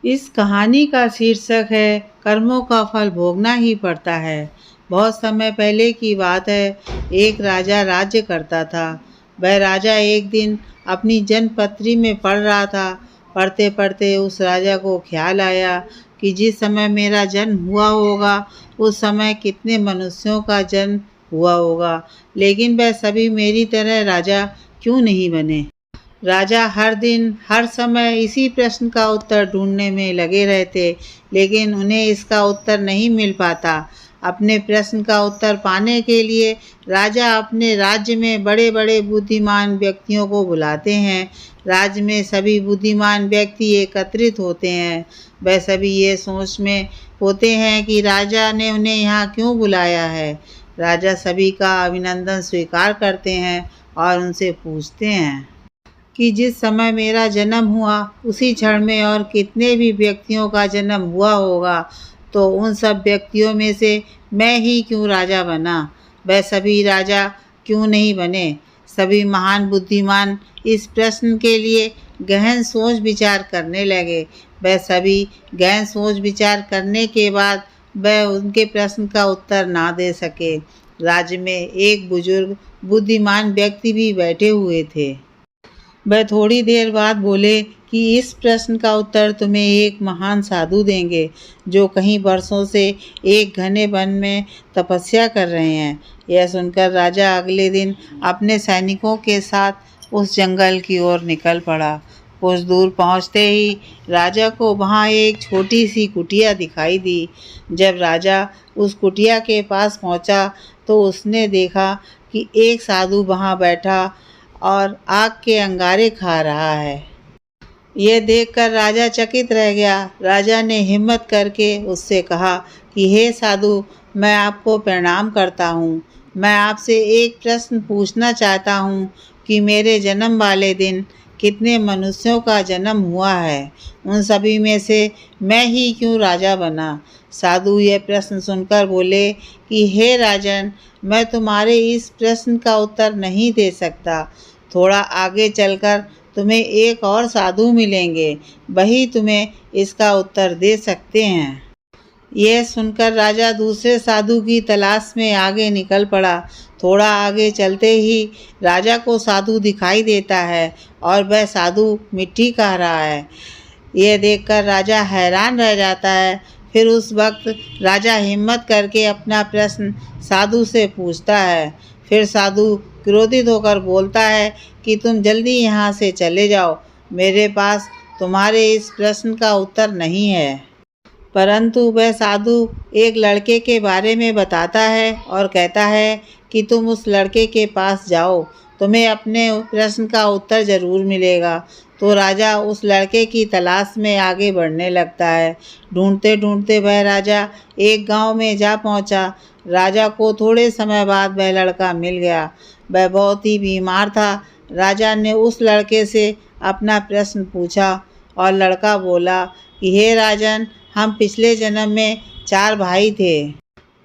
इस कहानी का शीर्षक है कर्मों का फल भोगना ही पड़ता है। बहुत समय पहले की बात है। एक राजा राज्य करता था। वह राजा एक दिन अपनी जन्मपत्री में पढ़ रहा था। पढ़ते पढ़ते उस राजा को ख्याल आया कि जिस समय मेरा जन्म हुआ होगा उस समय कितने मनुष्यों का जन्म हुआ होगा, लेकिन वह सभी मेरी तरह राजा क्यों नहीं बने। राजा हर दिन हर समय इसी प्रश्न का उत्तर ढूंढने में लगे रहते, लेकिन उन्हें इसका उत्तर नहीं मिल पाता। अपने प्रश्न का उत्तर पाने के लिए राजा अपने राज्य में बड़े बड़े बुद्धिमान व्यक्तियों को बुलाते हैं। राज्य में सभी बुद्धिमान व्यक्ति एकत्रित होते हैं। वह सभी ये सोच में होते हैं कि राजा ने उन्हें यहाँ क्यों बुलाया है। राजा सभी का अभिनंदन स्वीकार करते हैं और उनसे पूछते हैं कि जिस समय मेरा जन्म हुआ उसी क्षण में और कितने भी व्यक्तियों का जन्म हुआ होगा, तो उन सब व्यक्तियों में से मैं ही क्यों राजा बना। वह सभी राजा क्यों नहीं बने। सभी महान बुद्धिमान इस प्रश्न के लिए गहन सोच विचार करने लगे। वह सभी गहन सोच विचार करने के बाद वह उनके प्रश्न का उत्तर ना दे सके। राज्य में एक बुजुर्ग बुद्धिमान व्यक्ति भी बैठे हुए थे। वह थोड़ी देर बाद बोले कि इस प्रश्न का उत्तर तुम्हें एक महान साधु देंगे, जो कई वर्षों से एक घने वन में तपस्या कर रहे हैं। यह सुनकर राजा अगले दिन अपने सैनिकों के साथ उस जंगल की ओर निकल पड़ा। कुछ दूर पहुंचते ही राजा को वहां एक छोटी सी कुटिया दिखाई दी। जब राजा उस कुटिया के पास पहुंचा तो उसने देखा कि एक साधु वहां बैठा और आग के अंगारे खा रहा है। यह देखकर राजा चकित रह गया। राजा ने हिम्मत करके उससे कहा कि हे साधु, मैं आपको प्रणाम करता हूँ। मैं आपसे एक प्रश्न पूछना चाहता हूँ कि मेरे जन्म वाले दिन कितने मनुष्यों का जन्म हुआ है। उन सभी में से मैं ही क्यों राजा बना। साधु यह प्रश्न सुनकर बोले कि हे राजन, मैं तुम्हारे इस प्रश्न का उत्तर नहीं दे सकता। थोड़ा आगे चलकर तुम्हें एक और साधु मिलेंगे, वही तुम्हें इसका उत्तर दे सकते हैं। यह सुनकर राजा दूसरे साधु की तलाश में आगे निकल पड़ा। थोड़ा आगे चलते ही राजा को साधु दिखाई देता है और वह साधु मिट्टी खा रहा है। यह देखकर राजा हैरान रह जाता है। फिर उस वक्त राजा हिम्मत करके अपना प्रश्न साधु से पूछता है। फिर साधु क्रोधित होकर बोलता है कि तुम जल्दी यहाँ से चले जाओ, मेरे पास तुम्हारे इस प्रश्न का उत्तर नहीं है। परंतु वह साधु एक लड़के के बारे में बताता है और कहता है कि तुम उस लड़के के पास जाओ, तुम्हें अपने प्रश्न का उत्तर ज़रूर मिलेगा। तो राजा उस लड़के की तलाश में आगे बढ़ने लगता है। ढूंढते ढूंढते वह राजा एक गांव में जा पहुंचा। राजा को थोड़े समय बाद वह लड़का मिल गया। वह बहुत ही बीमार था। राजा ने उस लड़के से अपना प्रश्न पूछा और लड़का बोला कि हे राजन, हम पिछले जन्म में 4 भाई थे।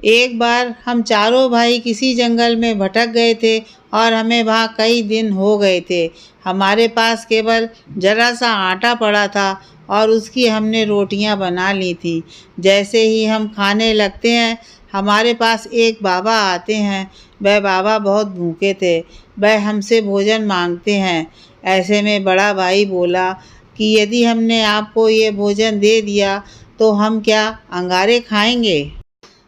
एक बार हम चारों भाई किसी जंगल में भटक गए थे और हमें वहाँ कई दिन हो गए थे। हमारे पास केवल जरा सा आटा पड़ा था और उसकी हमने रोटियां बना ली थी। जैसे ही हम खाने लगते हैं, हमारे पास एक बाबा आते हैं। वह बाबा बहुत भूखे थे। वह हमसे भोजन मांगते हैं। ऐसे में बड़ा भाई बोला कि यदि हमने आपको ये भोजन दे दिया तो हम क्या अंगारे खाएंगे।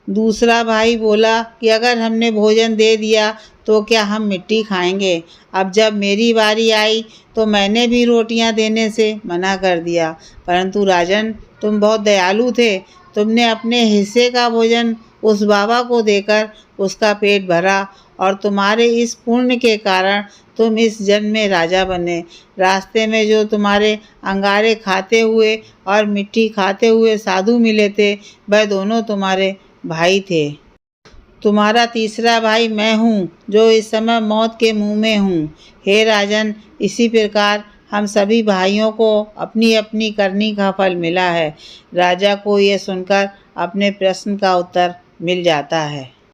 दूसरा भाई बोला कि अगर हमने भोजन दे दिया तो क्या हम मिट्टी खाएंगे। अब जब मेरी बारी आई तो मैंने भी रोटियां देने से मना कर दिया, परंतु राजन, तुम बहुत दयालु थे। तुमने अपने हिस्से का भोजन उस बाबा को देकर उसका पेट भरा और तुम्हारे इस पुण्य के कारण तुम इस जन्म में राजा बने। रास्ते में जो तुम्हारे अंगारे खाते हुए और मिट्टी खाते हुए साधु मिले थे, वह दोनों तुम्हारे भाई थे। तुम्हारा तीसरा भाई मैं हूँ, जो इस समय मौत के मुंह में हूँ। हे राजन, इसी प्रकार हम सभी भाइयों को अपनी अपनी करनी का फल मिला है। राजा को यह सुनकर अपने प्रश्न का उत्तर मिल जाता है।